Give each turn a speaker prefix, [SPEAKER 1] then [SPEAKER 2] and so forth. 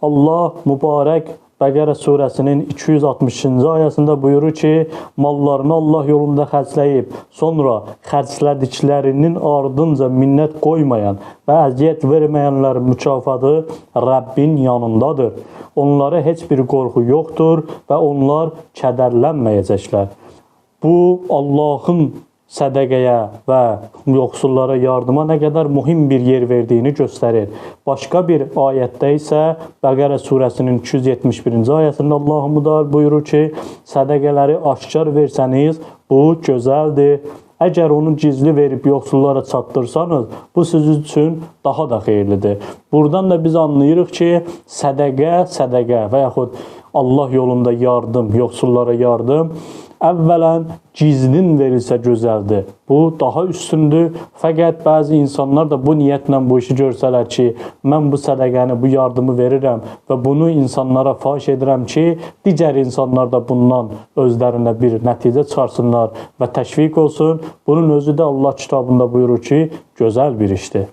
[SPEAKER 1] Allah mübarək Bəqərə surəsinin 260-cı ayəsində buyurur ki, mallarını Allah yolunda xərcləyib, sonra xərclədiklərinin ardınca minnət qoymayan və əziyyət verməyənlərin mükafatı Rəbbin yanındadır. Onlara heç bir qorxu yoxdur və onlar kədərlənməyəcəklər. Bu, Allahın sədəqəyə və yoxsullara yardıma nə qədər mühüm bir yer verdiyini göstərir. Başqa bir ayətdə isə Bəqərə surəsinin 271-ci ayəsində Allah müdar buyurur ki, sədəqələri aşkar versəniz, bu gözəldir. Əgər onu gizli verib yoxsullara çatdırsanız, bu siz üçün daha da xeyirlidir. Buradan da biz anlayırıq ki, sədəqə və yaxud Allah yolunda yardım, yoxsullara yardım əvvələn gizlin verilsə gözəldir. Bu daha üstündür. Fəqət bəzi insanlar da bu niyyətlə bu işi görsələr ki, mən bu sədəqəni, bu yardımı verirəm və bunu insanlara faş edirəm ki, digər insanlar da bundan özlərində bir nəticə çıxarsınlar və təşviq olsun. Bunun özü də Allah kitabında buyurur ki, gözəl bir işdir.